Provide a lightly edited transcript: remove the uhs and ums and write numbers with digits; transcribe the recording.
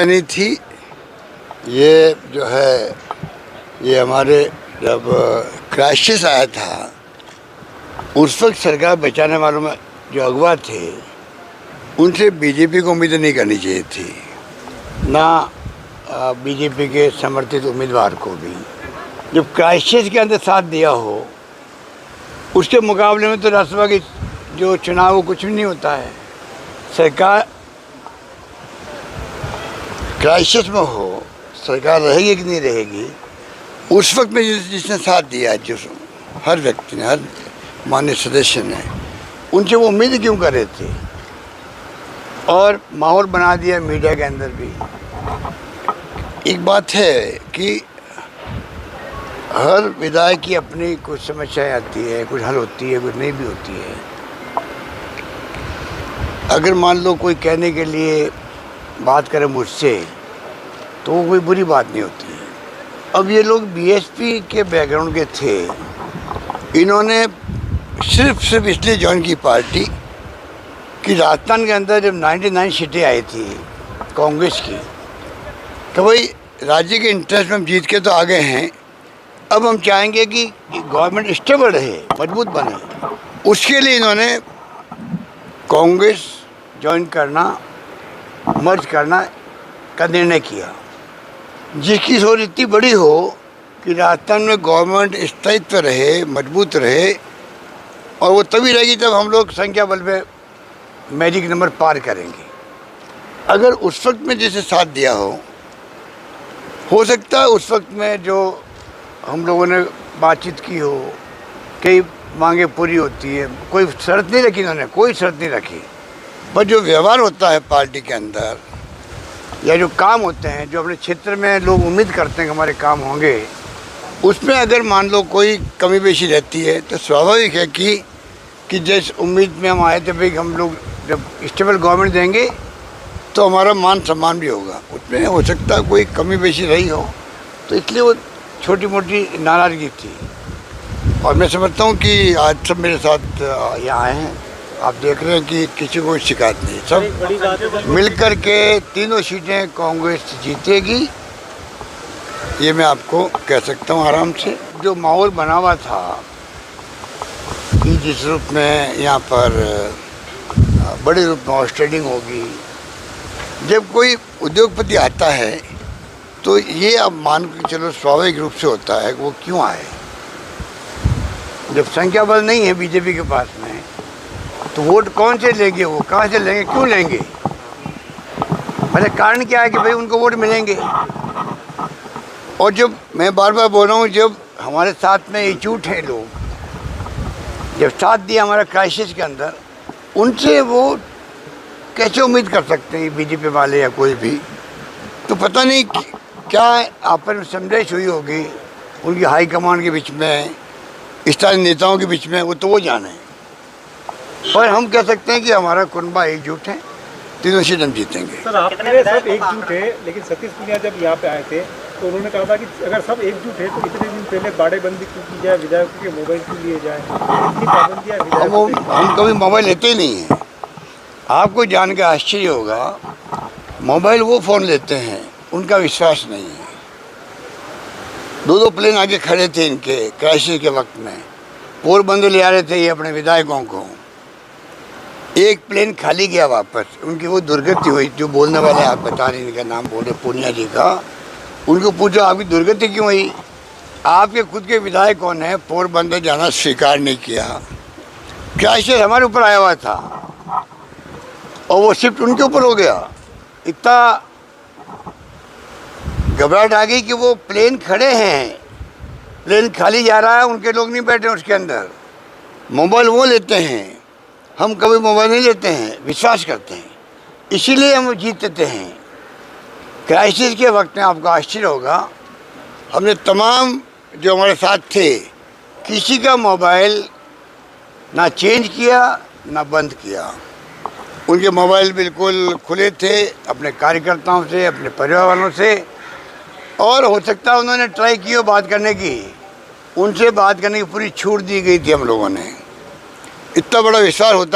नहीं थी। ये जो है ये हमारे जब क्राइसिस आया था उस वक्त सरकार बचाने वालों में जो अगवा थे उनसे बीजेपी को उम्मीद नहीं करनी चाहिए थी, ना बीजेपी के समर्थित उम्मीदवार को भी। जब क्राइसिस के अंदर साथ दिया हो उसके मुकाबले में तो राज्यसभा की जो चुनाव वो कुछ भी नहीं होता है। सरकार क्राइसिस में हो, सरकार रहेगी कि नहीं रहेगी, उस वक्त में जिसने साथ दिया है, जो हर व्यक्ति ने, हर माननीय सदस्य ने, उनसे वो उम्मीद क्यों कर रहे थे। और माहौल बना दिया मीडिया के अंदर भी। एक बात है कि हर विधायक की अपनी कुछ समस्याएं आती है, कुछ हल होती है, कुछ नहीं भी होती है। अगर मान लो कोई कहने के लिए बात करे मुझसे तो वो कोई बुरी बात नहीं होती है। अब ये लोग बीएसपी के बैकग्राउंड के थे, इन्होंने सिर्फ इसलिए ज्वाइन की पार्टी कि राजस्थान के अंदर जब 99 सीटें आई थी कांग्रेस की, तो भाई राज्य के इंटरेस्ट में हम जीत के तो आ गए हैं, अब हम चाहेंगे कि गवर्नमेंट स्टेबल रहे, मजबूत बने। उसके लिए इन्होंने कांग्रेस ज्वाइन करना, मर्ज करना का निर्णय किया, जिसकी सोच इतनी बड़ी हो कि राजस्थान में गवर्नमेंट स्थायित्व रहे, मजबूत रहे। और वो तभी रहेगी जब हम लोग संख्या बल पे मैजिक नंबर पार करेंगे। अगर उस वक्त में जैसे साथ दिया हो सकता है उस वक्त में जो हम लोगों ने बातचीत की हो, कई मांगे पूरी होती है, कोई शर्त नहीं रखी इन्होंने, कोई शर्त नहीं रखी। पर जो व्यवहार होता है पार्टी के अंदर या जो काम होते हैं, जो अपने क्षेत्र में लोग उम्मीद करते हैं कि हमारे काम होंगे, उसमें अगर मान लो कोई कमी पेशी रहती है तो स्वाभाविक है कि जिस उम्मीद में हम आए थे भाई हम लोग जब स्टेबल गवर्नमेंट देंगे तो हमारा मान सम्मान भी होगा, उसमें हो सकता है कोई कमी पेशी रही हो, तो इसलिए वो छोटी मोटी नाराज़गी थी। और मैं समझता हूँ कि आज सब मेरे साथ यहाँ आए हैं, आप देख रहे हैं कि किसी को शिकायत नहीं, सब मिलकर के तीनों सीटें कांग्रेस जीतेगी, ये मैं आपको कह सकता हूँ आराम से। जो माहौल बना हुआ था कि जिस रूप में यहाँ पर बड़े रूप में हॉर्स ट्रेडिंग होगी, जब कोई उद्योगपति आता है तो ये अब मान के चलो स्वाभाविक रूप से होता है कि वो क्यों आए। जब संख्या बल नहीं है बीजेपी के पास में तो वोट कौन से लेंगे, वो कहाँ से लेंगे, क्यों लेंगे, मतलब कारण क्या है कि भाई उनको वोट मिलेंगे। और जब मैं बार बार बोल रहा हूँ, जब हमारे साथ में एकजुट है लोग, जब साथ दिया हमारा क्राइसिस के अंदर, उनसे वो कैसे उम्मीद कर सकते हैं बीजेपी वाले या कोई भी। तो पता नहीं क्या आपस में समझाइश हुई होगी उनकी हाई कमांड के बीच में, स्थानीय नेताओं के बीच में, वो तो वो जाने। पर हम कह सकते हैं कि हमारा कुनबा एकजुट है, तीनों सीट हम जीतेंगे। सर आपके सब एकजुट है, लेकिन सतीश पूनिया जब यहाँ पे आए थे तो उन्होंने कहा था कि अगर सब एकजुट है तो इतने दिन पहले बाड़ेबंदी क्यों की जाए, विधायकों के मोबाइल क्यों लिए जाए, इतनी पाबंदियाँ। हम कभी मोबाइल लेते ही नहीं हैं। आपको जान के आश्चर्य होगा, मोबाइल वो फ़ोन लेते हैं उनका विश्वास नहीं है। दो प्लेन आगे खड़े थे इनके क्राइसिस के वक्त में, पोरबंदर ले आ रहे थे ये अपने विधायकों को, एक प्लेन खाली गया वापस, उनकी वो दुर्गति हुई। जो बोलने वाले आप बता रहे, इनका नाम बोल रहे पूनिया जी का, उनको पूछो आपकी दुर्गति क्यों हुई। आपके खुद के विधायक कौन है, पोरबंदर जाना स्वीकार नहीं किया, क्राइसिस हमारे ऊपर आया हुआ था और वो शिफ्ट उनके ऊपर हो गया। इतना घबराहट आ गई कि वो प्लेन खड़े हैं, प्लेन खाली जा रहा है, उनके लोग नहीं बैठे उसके अंदर। मोबाइल वो लेते हैं, हम कभी मोबाइल नहीं लेते हैं, विश्वास करते हैं, इसीलिए हम जीतते हैं। क्राइसिस के वक्त में आपको आश्चर्य होगा, हमने तमाम जो हमारे साथ थे किसी का मोबाइल ना चेंज किया ना बंद किया। उनके मोबाइल बिल्कुल खुले थे अपने कार्यकर्ताओं से, अपने परिवार वालों से। और हो सकता है उन्होंने ट्राई की हो बात करने की, उनसे बात करने की पूरी छूट दी गई थी हम लोगों ने। इतना बड़ा विश्वास होता